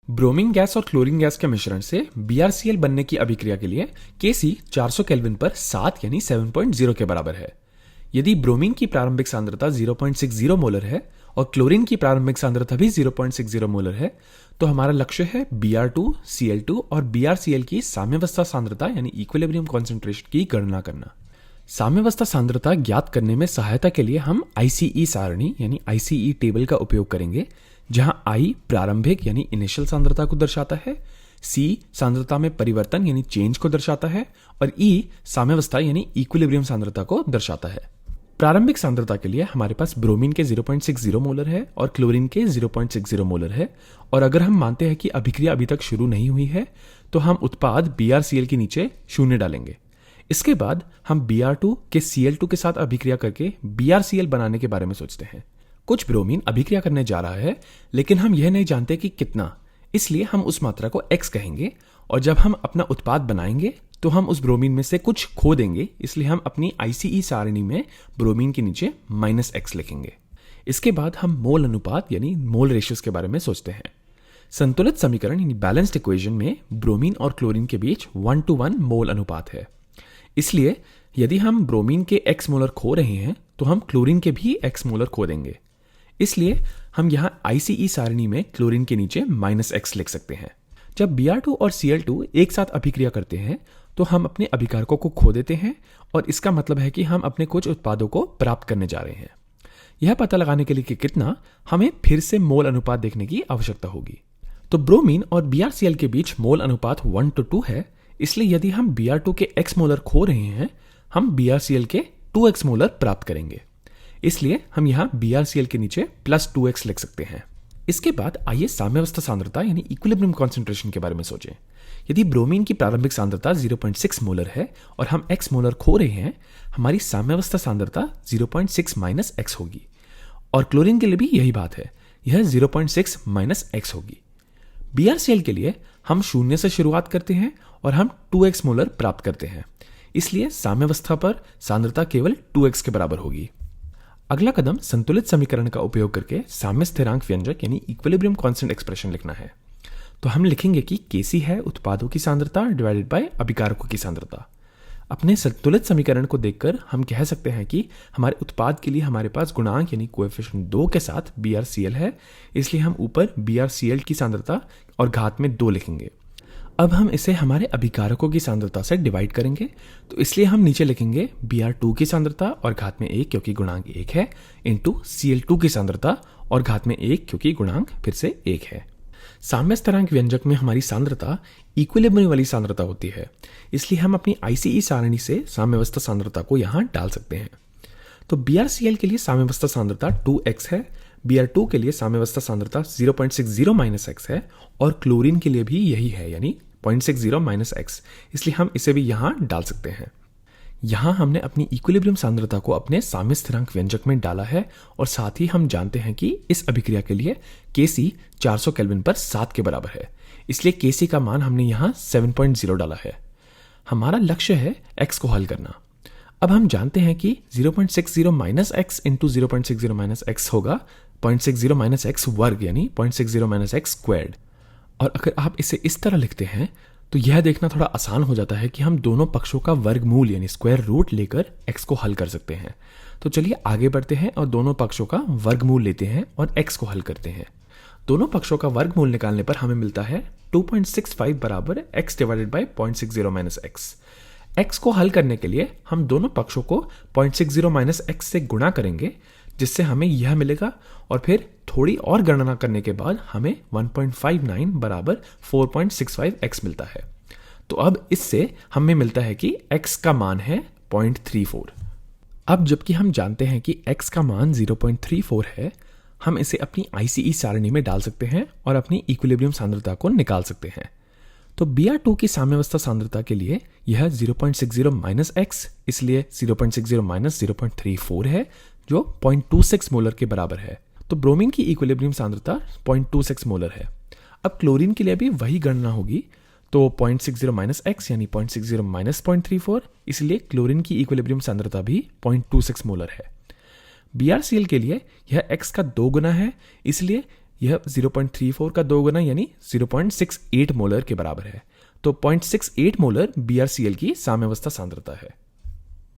Bromine gas और chlorine gas के मिश्रण से BrCl बनने की अभिक्रिया के लिए Kc 400 केल्विन पर 7 यानी 7.0 के बराबर है। यदि ब्रोमीन की प्रारंभिक सांद्रता 0.60 मोलर है और क्लोरीन की प्रारंभिक सांद्रता भी 0.60 मोलर है, तो हमारा लक्ष्य है Br2, Cl2 और BrCl की साम्यावस्था सांद्रता यानी इक्विलिब्रियम कॉन्सेंट्रेशन की गणना करना। साम्यावस्था सांद्रता ज्ञात करने में सहायता के लिए हम ICE सारणी यानी ICE टेबल का उपयोग करेंगे, जहां I प्रारंभिक यानी इनिशियल सांद्रता को दर्शाता है, C सांद्रता में परिवर्तन यानी चेंज को दर्शाता है और E साम्यावस्था यानी इक्विलिब्रियम सांद्रता को दर्शाता है। प्रारंभिक सांद्रता के लिए हमारे पास ब्रोमीन के 0.60 मोलर है और क्लोरीन के 0.60 मोलर है, और अगर हम मानते हैं कि अभिक्रिया अभी तक शुरू नहीं हुई है तो हम उत्पाद BrCl के नीचे 0 डालेंगे। इसके बाद हम Br2 के Cl2 के साथ अभिक्रिया करके BrCl बनाने के बारे में सोचते हैं। कुछ ब्रोमीन अभिक्रिया करने जा रहा है, लेकिन हम यह नहीं जानते कि कितना, इसलिए हम उस मात्रा को x कहेंगे, और जब हम अपना उत्पाद बनाएंगे तो हम उस ब्रोमीन में से कुछ खो देंगे, इसलिए हम अपनी ICE सारणी में ब्रोमीन के नीचे -x लिखेंगे। इसके बाद हम मोल अनुपात यानी मोल रेशियोज के बारे में सोचते हैं। संतुलित समीकरण यानी बैलेंस्ड इक्वेशन में ब्रोमीन और क्लोरीन के बीच 1:1 मोल अनुपात है। इसलिए यदि हम ब्रोमीन के x मोलर खो रहे हैं तो हम क्लोरीन के भी x मोलर खो देंगे। इसलिए हम यहां ICE सारणी में क्लोरीन के नीचे -x लिख सकते हैं। जब Br2 और Cl2 एक साथ अभिक्रिया करते हैं तो हम अपने अभिकारकों को खो देते हैं, और इसका मतलब है कि हम अपने कुछ उत्पादों को प्राप्त करने जा रहे हैं। यह पता लगाने के लिए कि कितना, हमें फिर से मोल अनुपात देखने की आवश्यकता होगी। तो ब्रोमीन और BrCl के बीच मोल अनुपात 1:2 है, इसलिए यदि हम Br2 के x मोलर खो रहे हैं, हम BrCl के 2x मोलर प्राप्त करेंगे। इसलिए हम यहां BrCl के नीचे +2x लिख सकते हैं। इसके बाद आइए साम्यावस्था सांद्रता यानी इक्विलिब्रियम कॉन्सेंट्रेशन के बारे में सोचें। यदि ब्रोमीन की प्रारंभिक सांद्रता 0.6 मोलर है और हम x मोलर खो रहे हैं, हमारी साम्यावस्था सांद्रता 0.6 - x होगी, और क्लोरीन के लिए भी यही बात है, यह 0.6 - x होगी। BrCl के लिए हम 0 से शुरुआत करते हैं और हम 2x मोलर प्राप्त करते हैं, इसलिए साम्यावस्था पर सांद्रता केवल 2x के बराबर होगी। अगला कदम संतुलित समीकरण का उपयोग करके साम्य स्थिरांक व्यंजक यानी इक्विलिब्रियम कांस्टेंट एक्सप्रेशन लिखना है। तो हम लिखेंगे कि Kc है उत्पादों की सांद्रता डिवाइडेड बाय अभिकारकों की सांद्रता। अपने संतुलित समीकरण को देखकर हम कह सकते हैं कि हमारे उत्पाद के लिए हमारे पास गुणांक यानी कोएफिशिएंट 2 के साथ BrCl है, इसलिए हम ऊपर BrCl की सांद्रता और घात में 2 लिखेंगे। अब हम इसे हमारे अभिकारकों की सांद्रता से डिवाइड करेंगे, तो इसलिए हम नीचे लिखेंगे Br2 की सांद्रता और घात में 1 क्योंकि गुणांक 1 है, इंटू Cl2 की सांद्रता और घात में 1 क्योंकि गुणांक फिर से 1 है। साम्य स्थिरांक व्यंजक में हमारी सांद्रता इक्विलिब्रियम वाली सांद्रता होती है, इसलिए हम अपनी ICE सारणी से साम्यावस्था सांद्रता को यहां डाल सकते हैं। तो BrCl के लिए साम्यावस्था सांद्रता 2x है, Br2 के लिए साम्यावस्था सांद्रता 0.60 - x है, और क्लोरीन के लिए भी यही है यानी 0.60 - x, इसलिए हम इसे भी यहां डाल सकते हैं। यहां हमने अपनी इक्विलिब्रियम सांद्रता को अपने साम्य स्थिरांक व्यंजक में डाला है, और साथ ही हम जानते हैं कि इस अभिक्रिया के लिए Kc 400 केल्विन पर 7 के बराबर है, इसलिए Kc का मान हमने यहां 7.0 डाला है। हमारा लक्ष्य है x को हल करना। अब हम जानते हैं कि 0.60 - x इंटू 0.60 - x होगा 0.60 - x वर्ग यानी 0.60 - x स्क्वायर्ड। और अगर आप इसे इस तरह लिखते हैं तो यह देखना थोड़ा आसान हो जाता है कि हम दोनों पक्षों का वर्गमूल यानी स्क्वायर रूट लेकर x को हल कर सकते हैं। तो चलिए आगे बढ़ते हैं और दोनों पक्षों का वर्गमूल लेते हैं और x को हल करते हैं। दोनों पक्षों का वर्गमूल निकालने पर हमें मिलता है 2.65 बराबर x divided by 0.60 - x। x को हल करने के लिए हम दोनों पक्षों को 0.60 - x से गुणा करेंगे, जिससे हमें यह मिलेगा, और फिर थोड़ी और गणना करने के बाद हमें 1.59 बराबर 4.65x मिलता है। तो अब इससे हमें मिलता है कि x का मान है 0.34। अब जबकि हम जानते हैं कि x का मान 0.34 है, हम इसे अपनी ICE सारणी में डाल सकते हैं और अपनी इक्विलिब्रियम सांद्रता को निकाल सकते हैं। तो Br2 की साम्यावस्था सांद्रता के लिए यह 0.60 - x, इसलिए 0.60 - 0.34 है, जो 0.26 मोलर के बराबर है। तो ब्रोमीन की इक्विलिब्रियम सांद्रता 0.26 मोलर है। अब क्लोरीन के लिए भी वही गणना होगी, तो 0.60 - x यानी 0.60 - 0.34, इसलिए क्लोरीन की इक्विलिब्रियम सांद्रता भी 0.26 मोलर है। BrCl के लिए यह x का 2 गुना है, इसलिए यह 0.34 का 2 गुना यानी 0.68 मोलर के बराबर है। तो 0.68 मोलर BrCl की साम्यावस्था सांद्रता है।